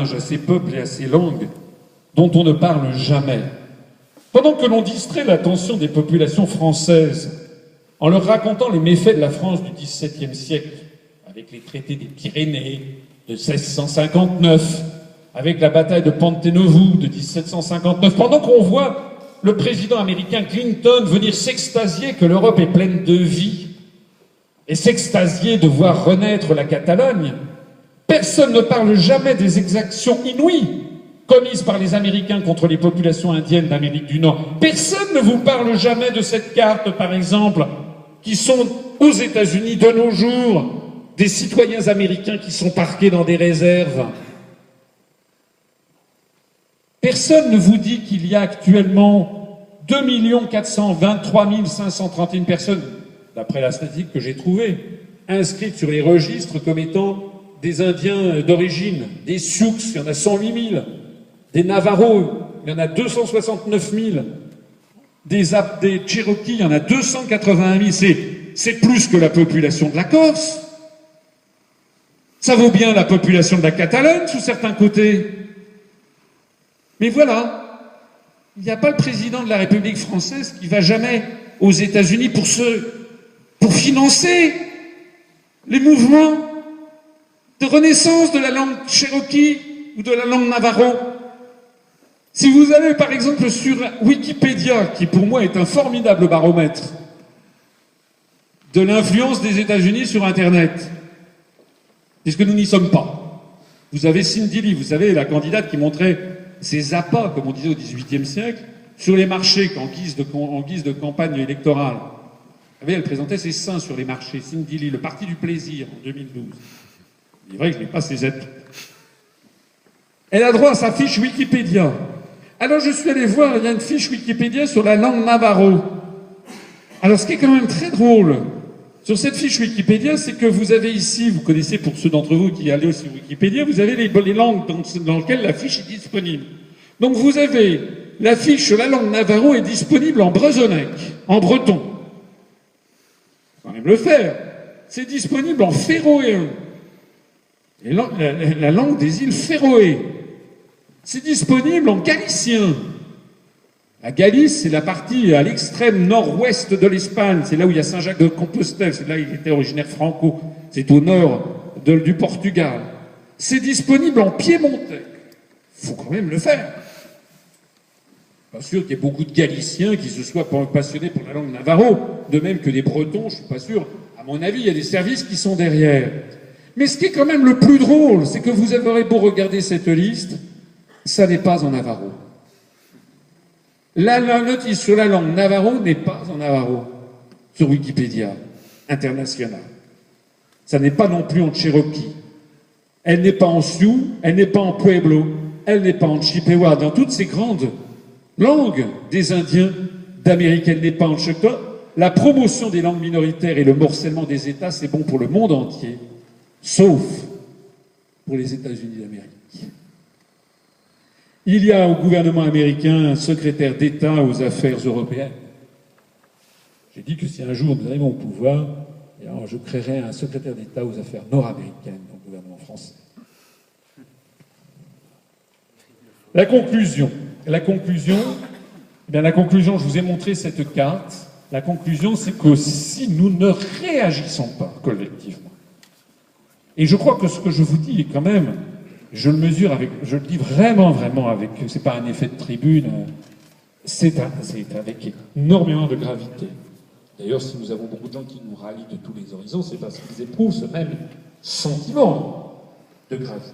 hommage à ces peuples et à ces langues dont on ne parle jamais. Pendant que l'on distrait l'attention des populations françaises en leur racontant les méfaits de la France du XVIIe siècle, avec les traités des Pyrénées de 1659, avec la bataille de Panthénovu de 1759, pendant qu'on voit le président américain Clinton venir s'extasier que l'Europe est pleine de vie et s'extasier de voir renaître la Catalogne, personne ne parle jamais des exactions inouïes commises par les Américains contre les populations indiennes d'Amérique du Nord. Personne ne vous parle jamais de cette carte, par exemple, qui sont aux États-Unis de nos jours des citoyens américains qui sont parqués dans des réserves. Personne ne vous dit qu'il y a actuellement 2 423 531 personnes, d'après la statistique que j'ai trouvée, inscrites sur les registres comme étant des Indiens d'origine, des Sioux, il y en a 108 000, des Navajos, il y en a 269 000, des Cherokees, il y en a 281 000, c'est plus que la population de la Corse. Ça vaut bien la population de la Catalogne, sous certains côtés. Mais voilà, il n'y a pas le président de la République française qui va jamais aux États-Unis pour financer les mouvements de renaissance de la langue Cherokee ou de la langue Navajo. Si vous allez par exemple sur Wikipédia, qui pour moi est un formidable baromètre de l'influence des États-Unis sur Internet, puisque nous n'y sommes pas. Vous avez Cindy Lee, vous savez, la candidate qui montrait ses appâts, comme on disait au XVIIIe siècle, sur les marchés en guise de campagne électorale. Vous savez, elle présentait ses seins sur les marchés. Cindy Lee, le parti du plaisir, en 2012. Il est vrai que je n'ai pas ses atouts. Elle a droit à sa fiche Wikipédia. Alors je suis allé voir, il y a une fiche Wikipédia sur la langue Navajo. Alors ce qui est quand même très drôle, sur cette fiche Wikipédia, c'est que vous avez ici, vous connaissez pour ceux d'entre vous qui allez sur Wikipédia, vous avez les langues dans lesquelles la fiche est disponible. Donc vous avez la fiche sur la langue Navajo est disponible en bresonnec, en breton. Il faut quand même le faire. C'est disponible en féroéen, la langue des îles Féroé. C'est disponible en galicien. La Galice, c'est la partie à l'extrême nord-ouest de l'Espagne. C'est là où il y a Saint-Jacques-de-Compostelle. C'est là où il était originaire Franco. C'est au nord du Portugal. C'est disponible en piémontais. Il faut quand même le faire. Pas sûr qu'il y ait beaucoup de Galiciens qui se soient passionnés pour la langue Navajo. De même que des Bretons, je suis pas sûr. À mon avis, il y a des services qui sont derrière. Mais ce qui est quand même le plus drôle, c'est que vous aurez beau regarder cette liste, ça n'est pas en Navajo. La notice sur la langue Navajo n'est pas en Navajo, sur Wikipédia international. Ça n'est pas non plus en Cherokee. Elle n'est pas en Sioux, elle n'est pas en Pueblo, elle n'est pas en Chippewa. Dans toutes ces grandes langues des Indiens d'Amérique, elle n'est pas en Choctaw. La promotion des langues minoritaires et le morcellement des États, c'est bon pour le monde entier, sauf pour les États-Unis d'Amérique. Il y a au gouvernement américain un secrétaire d'État aux affaires européennes. J'ai dit que si un jour nous arrivons au pouvoir, alors je créerai un secrétaire d'État aux affaires nord-américaines dans le gouvernement français. La conclusion, je vous ai montré cette carte. La conclusion, c'est que si nous ne réagissons pas collectivement, et je crois que ce que je vous dis est quand même, je le mesure je le dis vraiment avec, c'est pas un effet de tribune, c'est avec énormément de gravité. D'ailleurs, si nous avons beaucoup de gens qui nous rallient de tous les horizons, c'est parce qu'ils éprouvent ce même sentiment de gravité.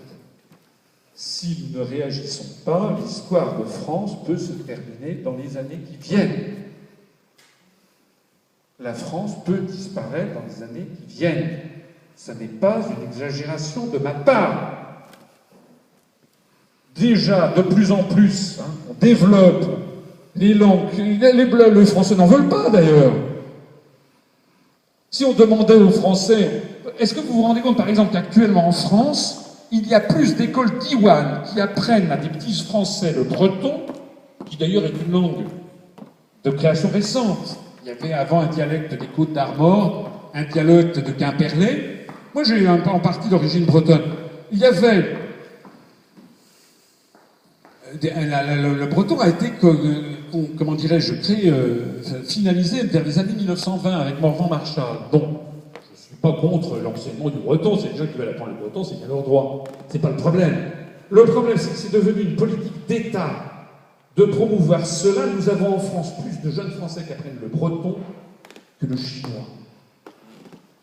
Si nous ne réagissons pas, l'histoire de France peut se terminer dans les années qui viennent. La France peut disparaître dans les années qui viennent. Ça n'est pas une exagération de ma part. Déjà, de plus en plus, on développe les langues. Les Français n'en veulent pas, d'ailleurs. Si on demandait aux Français... Est-ce que vous vous rendez compte, par exemple, qu'actuellement en France, il y a plus d'écoles diwan qui apprennent à des petits Français le breton, qui d'ailleurs est une langue de création récente. Il y avait avant un dialecte des Côtes d'Armor, un dialecte de Quimperlé. Moi, j'ai en partie d'origine bretonne. Il y avait Le breton a été, comment dirais-je, finalisé vers les années 1920 avec Morvan Marshall. Bon, je ne suis pas contre l'enseignement du breton, c'est les gens qui veulent apprendre le breton, c'est bien leur droit. C'est pas le problème. Le problème, c'est que c'est devenu une politique d'État de promouvoir cela. Nous avons en France plus de jeunes Français qui apprennent le breton que le chinois.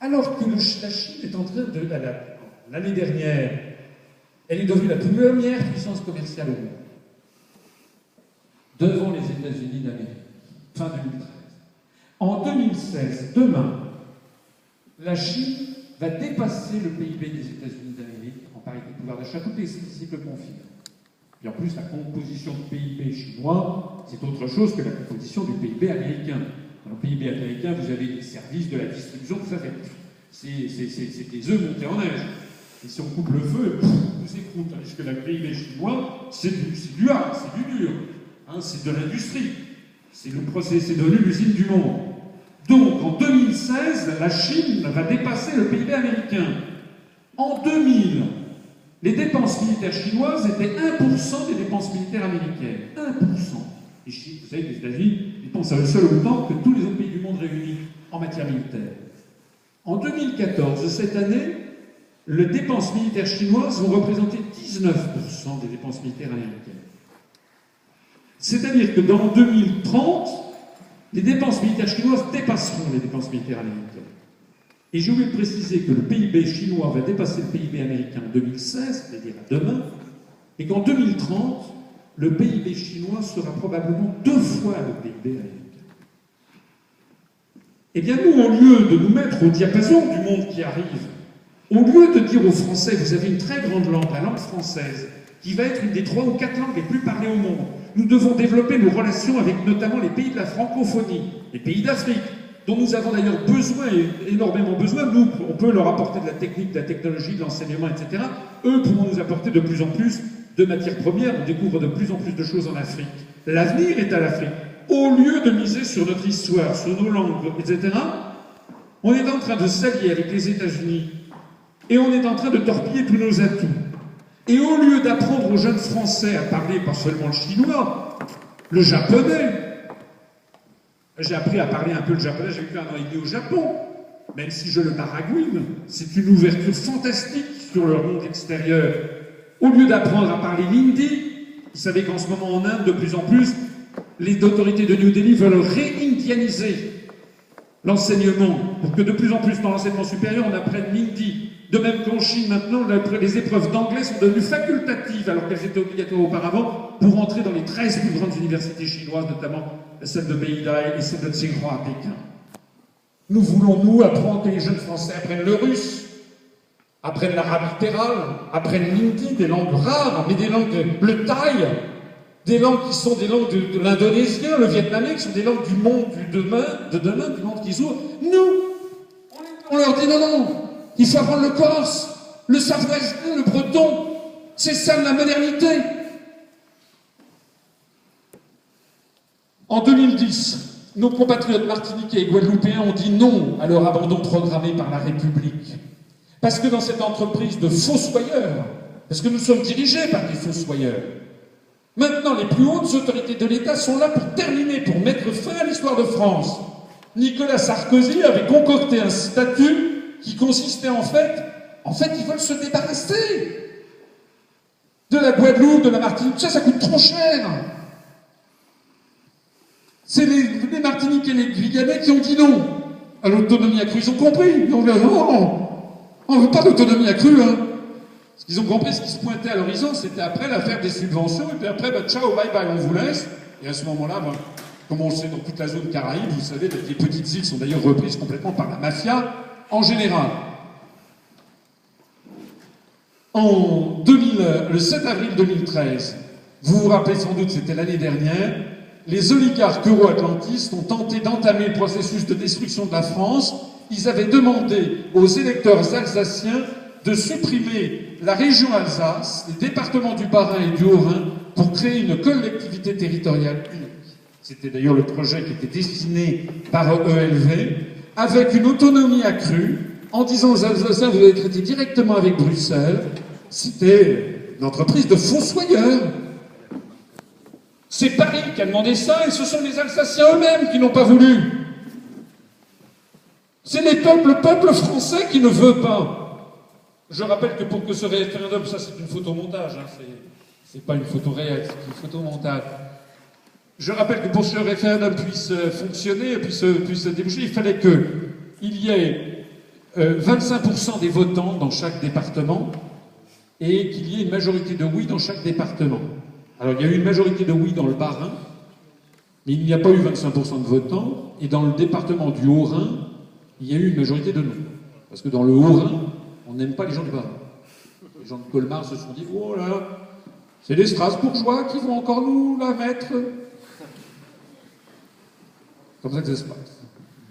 Alors que la Chine est en train de... L'année dernière, elle est devenue la première puissance commerciale au monde. Devant les États-Unis d'Amérique, fin 2013. En 2016, demain, la Chine va dépasser le PIB des États-Unis d'Amérique en parité de pouvoir d'achat. Toutes les statistiques le confirment. Et en plus, la composition du PIB chinois, c'est autre chose que la composition du PIB américain. Dans le PIB américain, vous avez des services de la distribution, tout ça fait. C'est des œufs montés en neige. Et si on coupe le feu, tout s'écroule. Tandis que le PIB chinois, c'est du hard, c'est du dur. Hein, c'est de l'industrie. C'est devenu l'usine du monde. Donc, en 2016, la Chine va dépasser le PIB américain. En 2000, les dépenses militaires chinoises étaient 1% des dépenses militaires américaines. 1%. Et vous savez que les États-Unis dépensent à eux seuls autant que tous les autres pays du monde réunis en matière militaire. En 2014, cette année, les dépenses militaires chinoises vont représenter 19% des dépenses militaires américaines. C'est-à-dire que dans 2030, les dépenses militaires chinoises dépasseront les dépenses militaires américaines. Et j'ai oublié de préciser que le PIB chinois va dépasser le PIB américain en 2016, c'est-à-dire à demain, et qu'en 2030, le PIB chinois sera probablement 2 fois le PIB américain. Eh bien, nous, au lieu de nous mettre au diapason du monde qui arrive, au lieu de dire aux Français, vous avez une très grande langue, la langue française, qui va être une des 3 ou 4 langues les plus parlées au monde, nous devons développer nos relations avec notamment les pays de la francophonie, les pays d'Afrique, dont nous avons d'ailleurs besoin, et énormément besoin. Nous, on peut leur apporter de la technique, de la technologie, de l'enseignement, etc. Eux pourront nous apporter de plus en plus de matières premières. On découvre de plus en plus de choses en Afrique. L'avenir est à l'Afrique. Au lieu de miser sur notre histoire, sur nos langues, etc., on est en train de s'allier avec les États-Unis et on est en train de torpiller tous nos atouts. Et au lieu d'apprendre aux jeunes Français à parler pas seulement le chinois, le japonais, j'ai appris à parler un peu le japonais, j'ai vécu 1 an et demi au Japon, même si je le baragouine, c'est une ouverture fantastique sur le monde extérieur. Au lieu d'apprendre à parler l'hindi, vous savez qu'en ce moment en Inde, de plus en plus, les autorités de New Delhi veulent réindianiser l'enseignement, pour que de plus en plus dans l'enseignement supérieur, on apprenne l'hindi. De même qu'en Chine, maintenant, les épreuves d'anglais sont devenues facultatives, alors qu'elles étaient obligatoires auparavant, pour entrer dans les 13 plus grandes universités chinoises, notamment celle de Beidai et celle de Tsinghua à Pékin. Nous voulons, nous, apprendre que les jeunes Français apprennent le russe, apprennent l'arabe littéral, apprennent l'hindi, des langues rares, mais des langues, le thaï, des langues qui sont des langues de l'indonésien, le vietnamien, qui sont des langues du monde du demain, du monde qui s'ouvre. Nous, on leur dit non, il faut apprendre le corse, le sargasien, le breton. C'est ça la modernité. En 2010, nos compatriotes martiniquais et guadeloupéens ont dit non à leur abandon programmé par la République. Parce que dans cette entreprise de fossoyeurs, parce que nous sommes dirigés par des fossoyeurs, maintenant les plus hautes autorités de l'État sont là pour terminer, pour mettre fin à l'histoire de France. Nicolas Sarkozy avait concocté un statut qui consistait en fait, ils veulent se débarrasser de la Guadeloupe, de la Martinique. Ça coûte trop cher. C'est les Martiniquais et les Guyanais qui ont dit non à l'autonomie accrue. Ils ont compris. Ils ont dit non, on ne veut pas d'autonomie accrue. Hein. Parce qu'ils ont compris ce qui se pointait à l'horizon, c'était après l'affaire des subventions, et puis après, ciao, bye bye, on vous laisse. Et à ce moment-là, comme on le sait dans toute la zone Caraïbe, vous savez, les petites îles sont d'ailleurs reprises complètement par la mafia. En général, le 7 avril 2013, vous vous rappelez sans doute, c'était l'année dernière, les oligarques euro-atlantistes ont tenté d'entamer le processus de destruction de la France. Ils avaient demandé aux électeurs alsaciens de supprimer la région Alsace, les départements du Bas-Rhin et du Haut-Rhin, pour créer une collectivité territoriale unique. C'était d'ailleurs le projet qui était dessiné par ELV, avec une autonomie accrue, en disant aux Alsaciens, vous allez traiter directement avec Bruxelles. C'était une entreprise de fossoyeurs. Paris qui a demandé ça, et ce sont les Alsaciens eux-mêmes qui n'ont pas voulu. C'est le peuple français qui ne veut pas. Je rappelle que pour que ce référendum, ça c'est une photomontage, hein, c'est pas une photo réelle, c'est une photomontage. Je rappelle que pour que ce référendum puisse fonctionner, puisse déboucher, il fallait qu'il y ait 25% des votants dans chaque département et qu'il y ait une majorité de oui dans chaque département. Alors il y a eu une majorité de oui dans le Bas-Rhin, mais il n'y a pas eu 25% de votants, et dans le département du Haut-Rhin, il y a eu une majorité de non. Parce que dans le Haut-Rhin, on n'aime pas les gens du Bas-Rhin. Les gens de Colmar se sont dit, oh là, c'est les Strasbourgeois qui vont encore nous la mettre. Comme ça que ça se passe.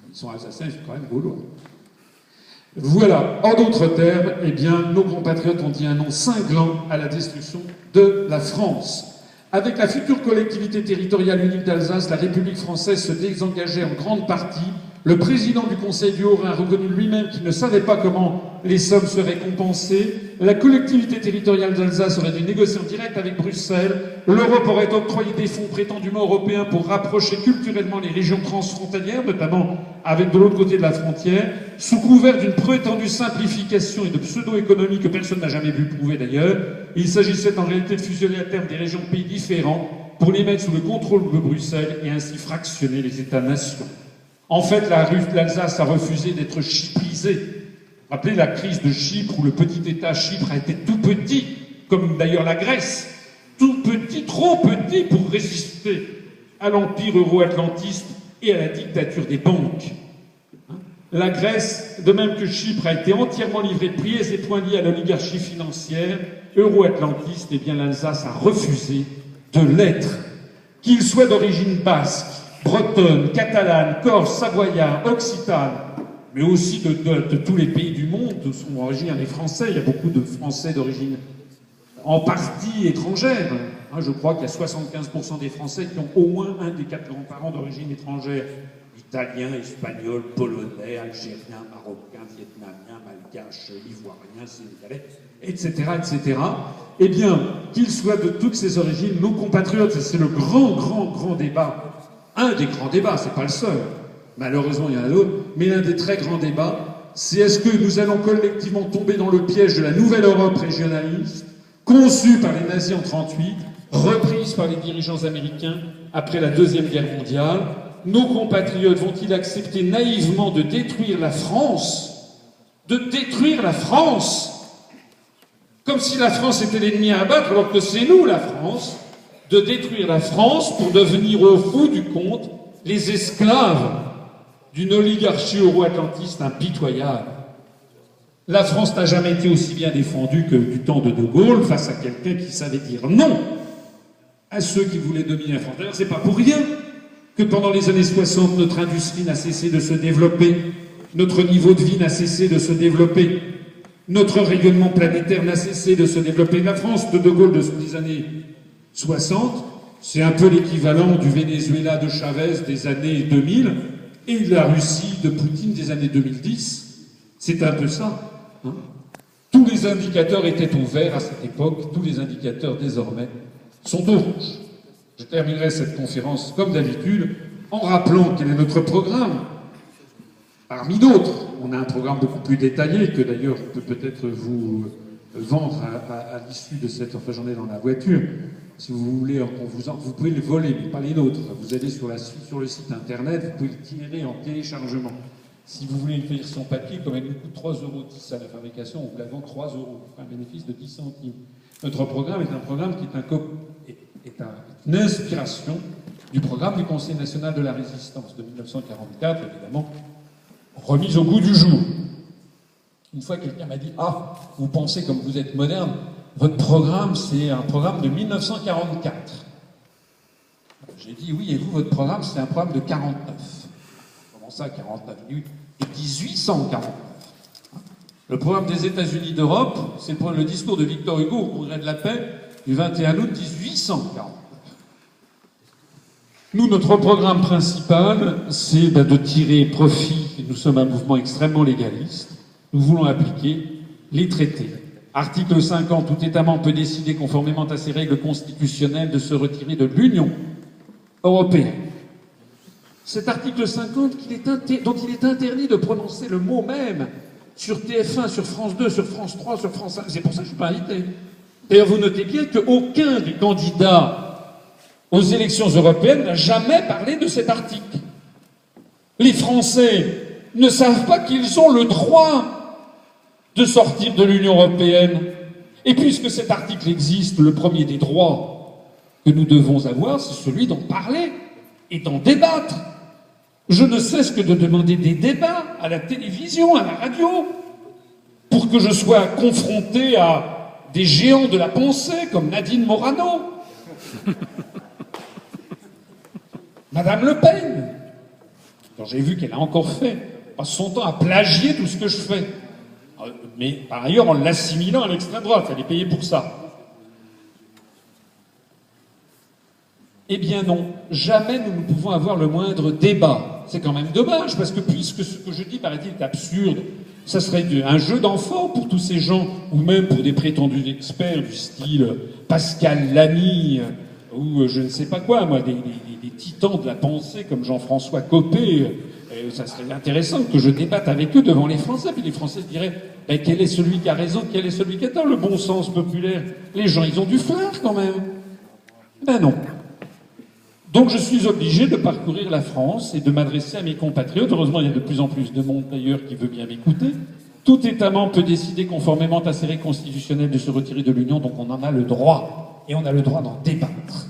Ils sont alsaciens, ils sont quand même gaulois. Voilà, en d'autres termes, eh bien, nos compatriotes ont dit un non cinglant à la destruction de la France. Avec la future collectivité territoriale unique d'Alsace, la République française se désengageait en grande partie. Le président du Conseil du Haut-Rhin a reconnu lui-même qu'il ne savait pas comment les sommes seraient compensées. La collectivité territoriale d'Alsace aurait dû négocier en direct avec Bruxelles. L'Europe aurait octroyé des fonds prétendument européens pour rapprocher culturellement les régions transfrontalières, notamment avec de l'autre côté de la frontière, sous couvert d'une prétendue simplification et de pseudo-économie que personne n'a jamais pu prouver d'ailleurs. Il s'agissait en réalité de fusionner à terme des régions de pays différents pour les mettre sous le contrôle de Bruxelles et ainsi fractionner les États-nations. En fait, l'Alsace a refusé d'être chyprisée. Rappelez la crise de Chypre, où le petit État Chypre a été tout petit, comme d'ailleurs la Grèce, tout petit, trop petit pour résister à l'empire euro-atlantiste et à la dictature des banques. La Grèce, de même que Chypre, a été entièrement livrée de pieds et poings liés à l'oligarchie financière euro-atlantiste. Eh bien, l'Alsace a refusé de l'être. Qu'il soit d'origine basque, bretonne, catalane, corse, savoyard, occitane, mais aussi de tous les pays du monde, sont originaires des Français. Il y a beaucoup de Français d'origine en partie étrangère. Je crois qu'il y a 75% des Français qui ont au moins un des 4 grands-parents d'origine étrangère. Italiens, Espagnols, Polonais, Algériens, Marocains, Vietnamiens, Malgaches, Ivoiriens, Sénégalais, etc., etc. Eh bien, qu'ils soient de toutes ces origines, nos compatriotes, c'est le grand débat. Un des grands débats, c'est pas le seul. Malheureusement, il y en a d'autres. Mais l'un des très grands débats, c'est est-ce que nous allons collectivement tomber dans le piège de la nouvelle Europe régionaliste, conçue par les nazis en 1938, reprise par les dirigeants américains après la Deuxième Guerre mondiale. Nos compatriotes vont-ils accepter naïvement de détruire la France? De détruire la France? Comme si la France était l'ennemi à abattre, alors que c'est nous, la France. De détruire la France pour devenir au bout du compte les esclaves d'une oligarchie euro-atlantiste impitoyable. La France n'a jamais été aussi bien défendue que du temps de De Gaulle face à quelqu'un qui savait dire non à ceux qui voulaient dominer la France. D'ailleurs, c'est pas pour rien que pendant les années 60, notre industrie n'a cessé de se développer, notre niveau de vie n'a cessé de se développer, notre rayonnement planétaire n'a cessé de se développer. La France de De Gaulle des années 60, c'est un peu l'équivalent du Venezuela de Chavez des années 2000 et de la Russie de Poutine des années 2010. C'est un peu ça. Hein. Tous les indicateurs étaient au vert à cette époque, tous les indicateurs désormais sont au rouge. Je terminerai cette conférence, comme d'habitude, en rappelant quel est notre programme. Parmi d'autres, on a un programme beaucoup plus détaillé que d'ailleurs je peux peut-être vous vendre à l'issue de cette journée dans la voiture. Si vous voulez, vous pouvez le voler, mais pas les nôtres. Vous allez sur le site internet, vous pouvez le tirer en téléchargement. Si vous voulez une version papier, comme elle nous coûte 3,10 € à la fabrication, on vous la vend 3 €, pour un bénéfice de 10 centimes. Notre programme est un programme qui est une inspiration du programme du Conseil national de la résistance de 1944, évidemment, remise au goût du jour. Une fois, quelqu'un m'a dit « Ah, vous pensez comme vous êtes moderne, votre programme, c'est un programme de 1944. » J'ai dit « Oui, et vous, votre programme, c'est un programme de 49. » Comment ça, 49? De 1849. Le programme des États-Unis d'Europe, c'est le discours de Victor Hugo au Congrès de la paix du 21 août 1849. Nous, notre programme principal, c'est de tirer profit, et nous sommes un mouvement extrêmement légaliste, nous voulons appliquer les traités. Article 50, tout État membre peut décider, conformément à ses règles constitutionnelles, de se retirer de l'Union. européenne. Cet article 50 dont il est interdit de prononcer le mot même sur TF1, sur France 2, sur France 3, sur France 5. C'est pour ça que je ne suis pas invité. D'ailleurs, vous notez bien qu'aucun des candidats aux élections européennes n'a jamais parlé de cet article. Les Français ne savent pas qu'ils ont le droit de sortir de l'Union européenne. Et puisque cet article existe, le premier des droits que nous devons avoir, c'est celui d'en parler et d'en débattre. Je ne cesse que de demander des débats à la télévision, à la radio, pour que je sois confronté à des géants de la pensée comme Nadine Morano, Madame Le Pen, dont j'ai vu qu'elle a encore fait, passe son temps à plagier tout ce que je fais. Mais par ailleurs en l'assimilant à l'extrême droite, elle est payée pour ça. Eh bien non, jamais nous ne pouvons avoir le moindre débat. C'est quand même dommage, parce que puisque ce que je dis, paraît-il, est absurde, ça serait un jeu d'enfant pour tous ces gens, ou même pour des prétendus experts du style Pascal Lamy, ou je ne sais pas quoi, moi, des titans de la pensée comme Jean-François Copé. Ça serait intéressant que je débatte avec eux devant les Français, puis les Français diraient quel est celui qui a raison, quel est celui qui a tort, le bon sens populaire. Les gens, ils ont du flair quand même. Ben non. Donc je suis obligé de parcourir la France et de m'adresser à mes compatriotes. Heureusement, il y a de plus en plus de monde d'ailleurs qui veut bien m'écouter. Tout État membre peut décider conformément à ses règles constitutionnelles de se retirer de l'Union, donc on en a le droit. Et on a le droit d'en débattre.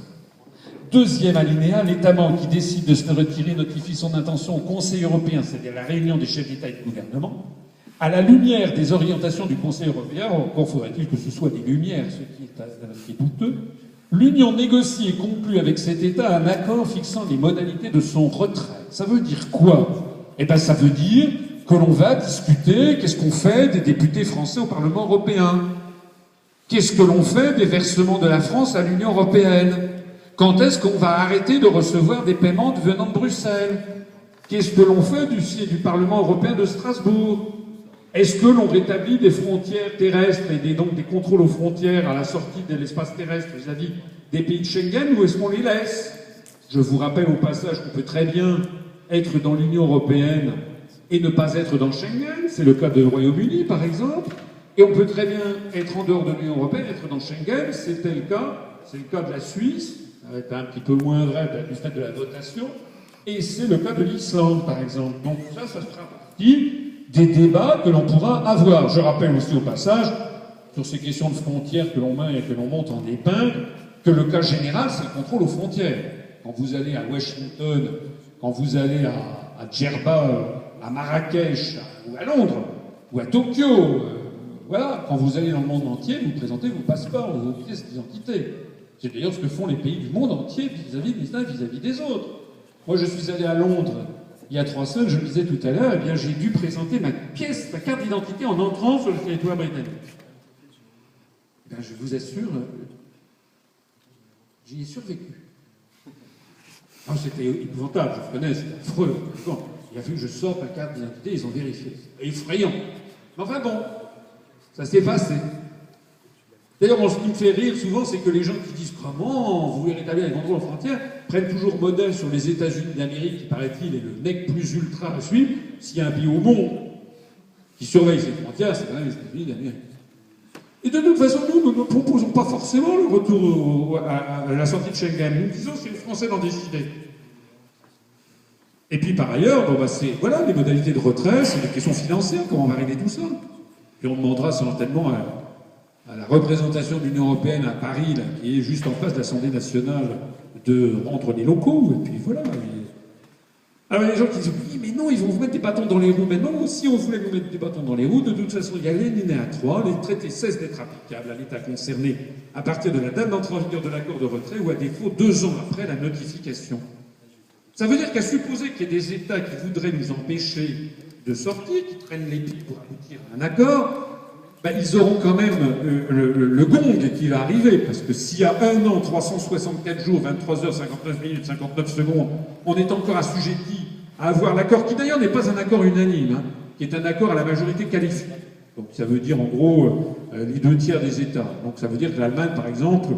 Deuxième alinéa, l'État membre qui décide de se retirer notifie son intention au Conseil européen, c'est-à-dire la réunion des chefs d'État et de gouvernement, à la lumière des orientations du Conseil européen, encore faudrait-il que ce soit des lumières, ce qui est douteux. L'Union négocie et conclut avec cet État un accord fixant les modalités de son retrait. Ça veut dire quoi? Eh bien, ça veut dire que l'on va discuter qu'est-ce qu'on fait des députés français au Parlement européen. Qu'est-ce que l'on fait des versements de la France à l'Union européenne? Quand est-ce qu'on va arrêter de recevoir des paiements venant de Bruxelles? Qu'est-ce que l'on fait du Parlement européen de Strasbourg? Est-ce que l'on rétablit des frontières terrestres et donc des contrôles aux frontières à la sortie de l'espace terrestre vis-à-vis des pays de Schengen, ou est-ce qu'on les laisse? Je vous rappelle au passage qu'on peut très bien être dans l'Union européenne et ne pas être dans Schengen. C'est le cas du Royaume-Uni, par exemple. Et on peut très bien être en dehors de l'Union européenne, être dans Schengen. C'était le cas. C'est le cas de la Suisse. Ça va être un petit peu moins vrai du fait de la votation. Et c'est le cas de l'Islande, par exemple. Donc ça fera partie des débats que l'on pourra avoir. Je rappelle aussi au passage, sur ces questions de frontières que l'on met et que l'on monte en épingle, que le cas général, c'est le contrôle aux frontières. Quand vous allez à Washington, quand vous allez à Djerba, à Marrakech, ou à Londres, ou à Tokyo, voilà, quand vous allez dans le monde entier, vous présentez vos passeports, vos pièces d'identité. C'est d'ailleurs ce que font les pays du monde entier vis-à-vis des uns, vis-à-vis des autres. Moi, je suis allé à Londres il y a 3 semaines, je le disais tout à l'heure, eh bien, j'ai dû présenter ma carte d'identité en entrant sur le territoire britannique. Eh bien, je vous assure, j'y ai survécu. Non, c'était épouvantable, je connais, c'était affreux. Bon, il a fallu que je sorte ma carte d'identité, ils ont vérifié. C'est effrayant. Mais enfin bon, ça s'est passé. D'ailleurs, ce qui me fait rire souvent, c'est que les gens qui disent comment vous voulez rétablir les contrôles aux frontières prennent toujours modèle sur les États-Unis d'Amérique, qui paraît-il est le mec plus ultra à suivre. S'il y a un pays au monde qui surveille ses frontières, c'est quand même les États-Unis d'Amérique. Et de toute façon, nous ne proposons pas forcément le retour à la sortie de Schengen. Nous disons c'est les Français d'en décider. Et puis par ailleurs, bon, c'est voilà, les modalités de retrait, c'est des questions financières, comment on va régler tout ça. Puis on demandera certainement à la représentation de l'Union européenne à Paris, là, qui est juste en face de l'Assemblée nationale, de rendre les locaux, et puis voilà. Alors les gens qui disent oui, mais non, ils vont vous mettre des bâtons dans les roues. Mais non, si on voulait vous mettre des bâtons dans les roues, de toute façon, il y a l'alinéa 3, les traités cessent d'être applicables à l'État concerné à partir de la date d'entrée en vigueur de l'accord de retrait, ou à défaut 2 ans après la notification. Ça veut dire qu'à supposer qu'il y ait des États qui voudraient nous empêcher de sortir, qui traînent les pieds pour aboutir à un accord, ils auront quand même le gong qui va arriver, parce que s'il y a 1 an, 364 jours, 23 heures, 59 minutes, 59 secondes, on est encore assujetti à avoir l'accord, qui d'ailleurs n'est pas un accord unanime, hein, qui est un accord à la majorité qualifiée. Donc ça veut dire en gros les 2 tiers des États. Donc ça veut dire que l'Allemagne, par exemple,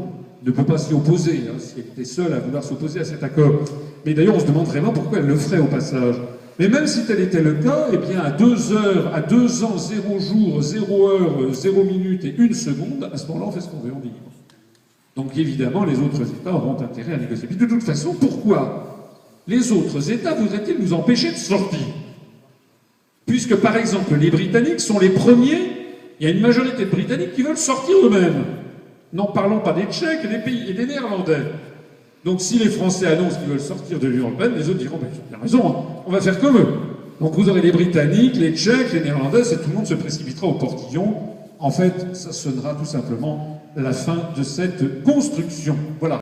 ne peut pas s'y opposer, hein, si elle était seule à vouloir s'opposer à cet accord. Mais d'ailleurs, on se demande vraiment pourquoi elle le ferait au passage. Mais même si tel était le cas, eh bien, à 2 heures, à 2 ans, 0 jour, 0 heure, 0 minute et 1 seconde, à ce moment-là, on fait ce qu'on veut, on dit. Donc évidemment, les autres États auront intérêt à négocier. Puis de toute façon, pourquoi les autres États voudraient-ils nous empêcher de sortir? Puisque, par exemple, les Britanniques sont les premiers, il y a une majorité de Britanniques qui veulent sortir eux-mêmes. N'en parlons pas des Tchèques et des pays et des Néerlandais. Donc si les Français annoncent qu'ils veulent sortir de l'Union européenne, les autres diront ben, ils ont bien raison, hein, on va faire comme eux. Donc vous aurez les Britanniques, les Tchèques, les Néerlandais, et tout le monde se précipitera au portillon. En fait, ça sonnera tout simplement la fin de cette construction. Voilà.